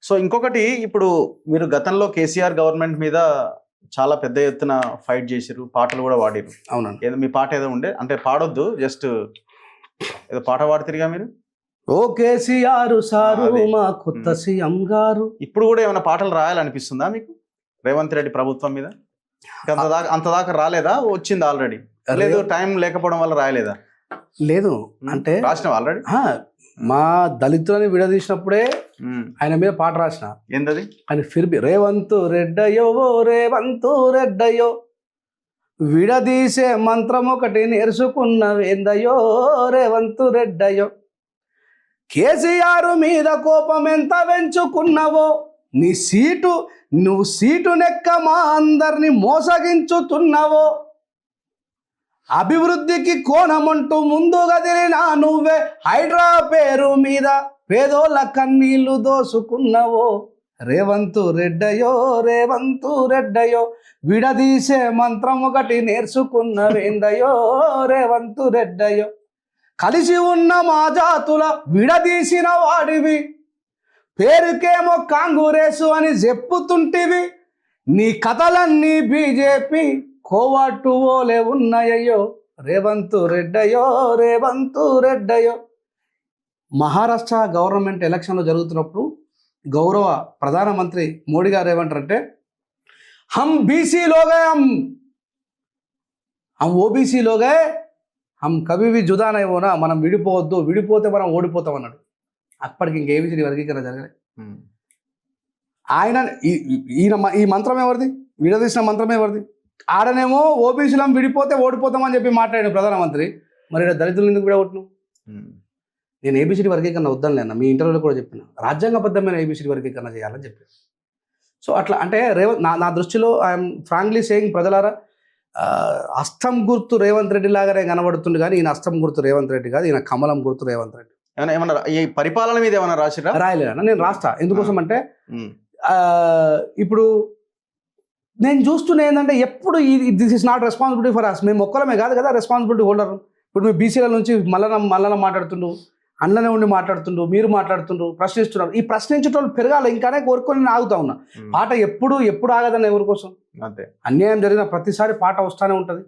So ఇంకొకటి ఇప్పుడు మీరు గతంలో కేసీఆర్ గవర్నమెంట్ మీద చాలా పెద్ద ఎత్తున ఫైట్ చేసిరు, పాటలు కూడా పాడిరు. అవునండి. ఏదో మీ పాట ఏదో ఉండే, అంటే పాడొద్దు, జస్ట్ ఏదో పాట పాడుతారుగా మీరు. ఓ కేసీఆర్ సారు అదే. మా కొత్త సీఎం గారు. ఇప్పుడు కూడా ఏమైనా పాటలు రాయాలనిపిస్తుందా మీకు రేవంత్ రెడ్డి ప్రభుత్వం మీద? అంత దాకా రాలేదా, వచ్చింది ఆల్రెడీ? లేదు, టైం లేకపోవడం వల్ల రాయలేదా? లేదు అంటే రాసినావు ఆల్రెడీ? మా దళితులని విడదీసినప్పుడే ఆయన మీద పాట రాసిన. ఏంటది? అని ఫిర్బి రేవంతు రెడ్డయ్యో ఓ రేవంతు రెడ్డయ్యో, విడదీసే మంత్రం ఒకటి నేర్చుకున్నవేందయ్యో రేవంతు రెడ్డయ్యో, కేసీఆర్ మీద కోపం ఎంత పెంచుకున్నావో, నువ్వు సీటు నెక్క మా అందరిని మోసగించుతున్నావో, అభివృద్ధికి కోణమంటూ ముందు గదిలినా నువ్వే హైడ్రా పేరు మీద పేదోళ్ళ కన్నీళ్లు దోసుకున్నావో, రేవంతు రెడ్డయ్యో రేవంతు రెడ్డయ్యో, విడదీసే మంత్రం ఒకటి నేర్చుకున్నవేందయ్యో రేవంతు రెడ్డయ్యో, కలిసి ఉన్న మా జాతుల విడదీసిన వాడివి, పేరుకేమో కాంగ్రెసు అని చెప్పుతుంటివి, నీ కథలన్నీ బీజేపీ కోవాటు ఓలే ఉన్నాయయ్యో రేవంతు రెడ్డయ్యో రేవంతు రెడ్డయ్యో. మహారాష్ట్ర గవర్నమెంట్ ఎలక్షన్లు జరుగుతున్నప్పుడు గౌరవ ప్రధానమంత్రి మోడీ గారు ఏమంటారంటే, హమ్ బీసీలోగా హమ్ ఓబీసీలోగా హమ్ కభీ భీ జుదా నహీ హోనా, మనం విడిపోవద్దు, విడిపోతే మనం ఓడిపోతాం అన్నాడు. అప్పటికి ఇంకేబీసీ వర్గీకరణ జరగలే. ఆయన ఈ మంత్రం ఎవరిది, విడదీసిన మంత్రం ఎవరిది? ఆడనేమో ఓబీసీలం విడిపోతే ఓడిపోతామని చెప్పి మాట్లాడాడు ప్రధానమంత్రి. మరి దళితులు ఎందుకు విడగొట్టును? నేను ఏబీసీడీ వర్గీకరణ వద్దని అన్న, మీ ఇంటర్వ్యూలో కూడా చెప్పిన, రాజ్యాంగబద్ధమైన ఏబీసీడీ వర్గీకరణ చేయాలని చెప్పి. సో అట్లా అంటే నా దృష్టిలో ఐఎమ్ ఫ్రాంక్లీ సేయింగ్, ప్రజలారా, అస్తం గుర్తు రేవంత్ రెడ్డి లాగానే కనబడుతుంది, కానీ ఈయన అస్తం గుర్తు రేవంత్ రెడ్డి కాదు, ఈయన కమలం గుర్తు రేవంత్ రెడ్డి. ఏమన్నా ఈ పరిపాలన మీద ఏమన్నా రాసిరా? రాయలేదన్న, నేను రాస్తా. ఎందుకోసం అంటే ఇప్పుడు నేను చూస్తున్నా ఏంటంటే, ఎప్పుడు this is not responsibility for us. మేము ఒక్కరమే కాదు కదా రెస్పాన్సిబిలిటీ హోల్డర్. ఇప్పుడు మీ బీసీల నుంచి మళ్ళా మాట్లాడుతుండు, అండ్లనే ఉండి మాట్లాడుతుండు, మీరు మాట్లాడుతుండ్రు, ప్రశ్నిస్తున్నారు. ఈ ప్రశ్నించేటోళ్ళు పెరగాలి, ఇంకానే కోరుకొని నేను ఆగుతా ఉన్నా. పాట ఎప్పుడు ఆగదన్న ఎవరి కోసం? అంతే. అన్యాయం జరిగిన ప్రతిసారి పాట వస్తూనే ఉంటుంది.